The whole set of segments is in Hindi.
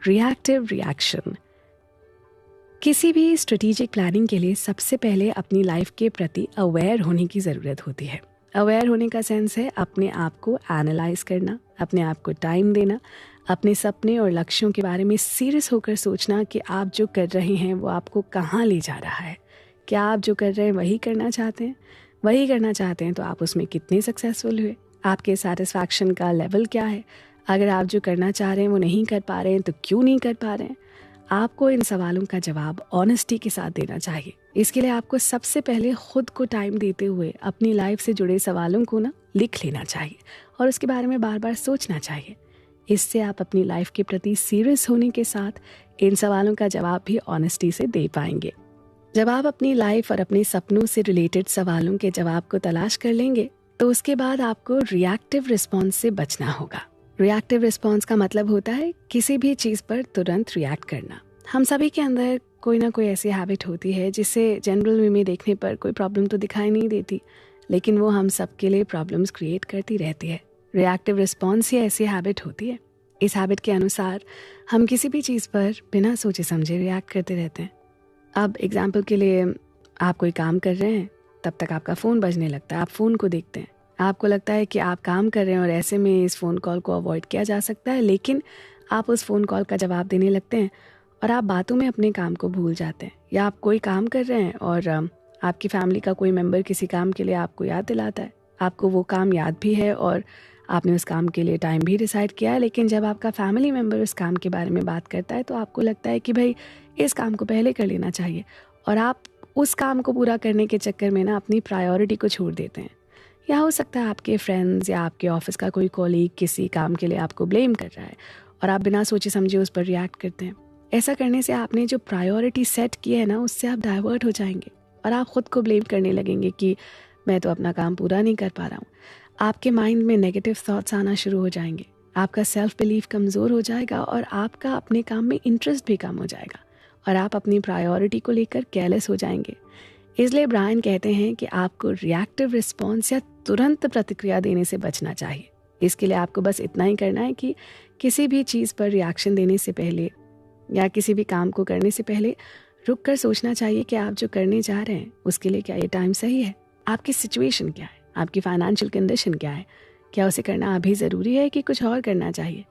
Reactive reaction. किसी भी स्ट्रेटेजिक प्लानिंग के लिए सबसे पहले अपनी लाइफ के प्रति अवेयर होने की ज़रूरत होती है। अवेयर होने का सेंस है अपने आप को एनालाइज करना, अपने आप को टाइम देना, अपने सपने और लक्ष्यों के बारे में सीरियस होकर सोचना कि आप जो कर रहे हैं वो आपको कहाँ ले जा रहा है। क्या आप जो कर रहे हैं वही करना चाहते हैं? वही करना चाहते हैं तो आप उसमें कितने सक्सेसफुल हुए? आपके सेटिस्फैक्शन का लेवल क्या है? अगर आप जो करना चाह रहे हैं वो नहीं कर पा रहे हैं तो क्यों नहीं कर पा रहे हैं? आपको इन सवालों का जवाब ऑनेस्टी के साथ देना चाहिए। इसके लिए आपको सबसे पहले खुद को टाइम देते हुए अपनी लाइफ से जुड़े सवालों को ना लिख लेना चाहिए और उसके बारे में बार बार सोचना चाहिए। इससे आप अपनी लाइफ के प्रति सीरियस होने के साथ इन सवालों का जवाब भी ऑनेस्टी से दे पाएंगे। जब आप अपनी लाइफ और अपने सपनों से रिलेटेड सवालों के जवाब को तलाश कर लेंगे तो उसके बाद आपको रिएक्टिव रिस्पॉन्स से बचना होगा। रिएक्टिव रिस्पॉन्स का मतलब होता है किसी भी चीज़ पर तुरंत रिएक्ट करना। हम सभी के अंदर कोई ना कोई ऐसी हैबिट होती है जिसे जनरल वे में देखने पर कोई प्रॉब्लम तो दिखाई नहीं देती, लेकिन वो हम सब के लिए प्रॉब्लम्स क्रिएट करती रहती है। रिएक्टिव रिस्पॉन्स ही ऐसी हैबिट होती है। इस हैबिट के अनुसार हम किसी भी चीज़ पर बिना सोचे समझे रिएक्ट करते रहते हैं। अब एग्जाम्पल के लिए आप कोई काम कर रहे हैं, तब तक आपका फ़ोन बजने लगता है, आप फ़ोन को देखते हैं, आपको लगता है कि आप काम कर रहे हैं और ऐसे में इस फ़ोन कॉल को अवॉइड किया जा सकता है, लेकिन आप उस फ़ोन कॉल का जवाब देने लगते हैं और आप बातों में अपने काम को भूल जाते हैं। या आप कोई काम कर रहे हैं और आपकी फैमिली का कोई मेंबर किसी काम के लिए आपको याद दिलाता है, आपको वो काम याद भी है और आपने उस काम के लिए टाइम भी डिसाइड किया है, लेकिन जब आपका फैमिली मेंबर उस काम के बारे में बात करता है तो आपको लगता है कि भाई इस काम को पहले कर लेना चाहिए और आप उस काम को पूरा करने के चक्कर में ना अपनी प्रायोरिटी को छोड़ देते हैं। या हो सकता है आपके फ्रेंड्स या आपके ऑफिस का कोई कॉलीग किसी काम के लिए आपको ब्लेम कर रहा है और आप बिना सोचे समझे उस पर रिएक्ट करते हैं। ऐसा करने से आपने जो प्रायोरिटी सेट की है ना, उससे आप डाइवर्ट हो जाएंगे और आप खुद को ब्लेम करने लगेंगे कि मैं तो अपना काम पूरा नहीं कर पा रहा हूँ। आपके माइंड में नेगेटिव थॉट्स आना शुरू हो जाएंगे, आपका सेल्फ बिलीफ कमज़ोर हो जाएगा और आपका अपने काम में इंटरेस्ट भी कम हो जाएगा और आप अपनी प्रायोरिटी को लेकर केयरलेस हो जाएंगे। इसलिए ब्रायन कहते हैं कि आपको रिएक्टिव रिस्पॉन्स या तुरंत प्रतिक्रिया देने से बचना चाहिए। इसके लिए आपको बस इतना ही करना है कि किसी भी चीज़ पर रिएक्शन देने से पहले या किसी भी काम को करने से पहले रुक कर सोचना चाहिए कि आप जो करने जा रहे हैं उसके लिए क्या ये टाइम सही है, आपकी सिचुएशन क्या है, आपकी फाइनेंशियल कंडीशन क्या है, क्या उसे करना अभी ज़रूरी है कि कुछ और करना चाहिए।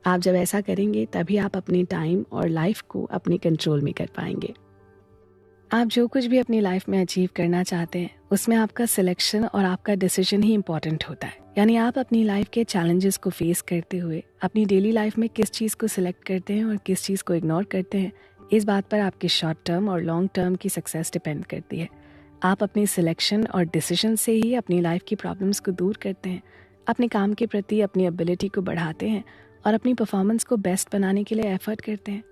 आप जब ऐसा करेंगे तभी आप अपनी टाइम और लाइफ को अपने कंट्रोल में कर पाएंगे। आप जो कुछ भी अपनी लाइफ में अचीव करना चाहते हैं उसमें आपका सिलेक्शन और आपका डिसीजन ही इम्पॉर्टेंट होता है। यानी आप अपनी लाइफ के चैलेंजेस को फेस करते हुए अपनी डेली लाइफ में किस चीज़ को सिलेक्ट करते हैं और किस चीज़ को इग्नोर करते हैं, इस बात पर आपकी शॉर्ट टर्म और लॉन्ग टर्म की सक्सेस डिपेंड करती है। आप अपनी सिलेक्शन और डिसीजन से ही अपनी लाइफ की प्रॉब्लम्स को दूर करते हैं, अपने काम के प्रति अपनी एबिलिटी को बढ़ाते हैं और अपनी परफॉर्मेंस को बेस्ट बनाने के लिए एफर्ट करते हैं।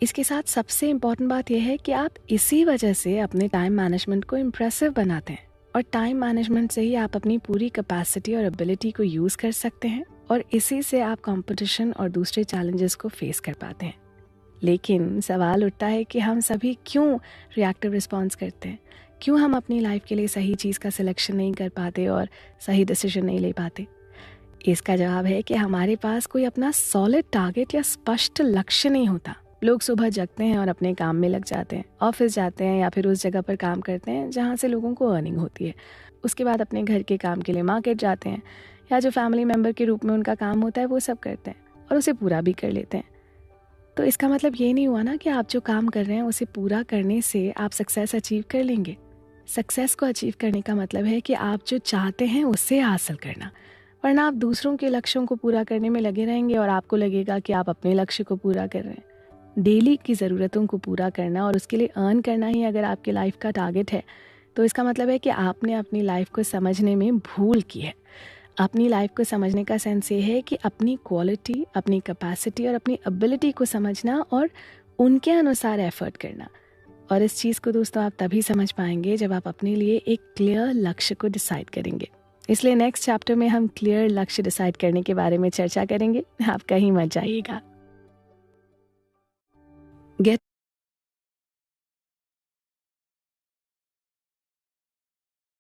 इसके साथ सबसे इम्पॉर्टेंट बात यह है कि आप इसी वजह से अपने टाइम मैनेजमेंट को इम्प्रेसिव बनाते हैं और टाइम मैनेजमेंट से ही आप अपनी पूरी कैपेसिटी और एबिलिटी को यूज़ कर सकते हैं और इसी से आप कंपटीशन और दूसरे चैलेंजेस को फेस कर पाते हैं। लेकिन सवाल उठता है कि हम सभी क्यों रिएक्टिव रिस्पॉन्स करते हैं, क्यों हम अपनी लाइफ के लिए सही चीज़ का सिलेक्शन नहीं कर पाते और सही डिसीजन नहीं ले पाते। इसका जवाब है कि हमारे पास कोई अपना सॉलिड टारगेट या स्पष्ट लक्ष्य नहीं होता। लोग सुबह जगते हैं और अपने काम में लग जाते हैं, ऑफिस जाते हैं या फिर उस जगह पर काम करते हैं जहाँ से लोगों को अर्निंग होती है। उसके बाद अपने घर के काम के लिए मार्केट जाते हैं या जो फैमिली मेम्बर के रूप में उनका काम होता है वो सब करते हैं और उसे पूरा भी कर लेते हैं। तो इसका मतलब ये नहीं हुआ ना कि आप जो काम कर रहे हैं उसे पूरा करने से आप सक्सेस अचीव कर लेंगे। सक्सेस को अचीव करने का मतलब है कि आप जो चाहते हैं उसे हासिल करना, वरना आप दूसरों के लक्ष्यों को पूरा करने में लगे रहेंगे और आपको लगेगा कि आप अपने लक्ष्य को पूरा कर रहे हैं। डेली की ज़रूरतों को पूरा करना और उसके लिए अर्न करना ही अगर आपकी लाइफ का टारगेट है तो इसका मतलब है कि आपने अपनी लाइफ को समझने में भूल की है। अपनी लाइफ को समझने का सेंस ये है कि अपनी क्वालिटी, अपनी कैपेसिटी और अपनी एबिलिटी को समझना और उनके अनुसार एफर्ट करना। और इस चीज़ को दोस्तों आप तभी समझ पाएंगे जब आप अपने लिए एक क्लियर लक्ष्य को डिसाइड करेंगे। इसलिए नेक्स्ट चैप्टर में हम क्लियर लक्ष्य डिसाइड करने के बारे में चर्चा करेंगे। आप कहीं मत जाइएगा।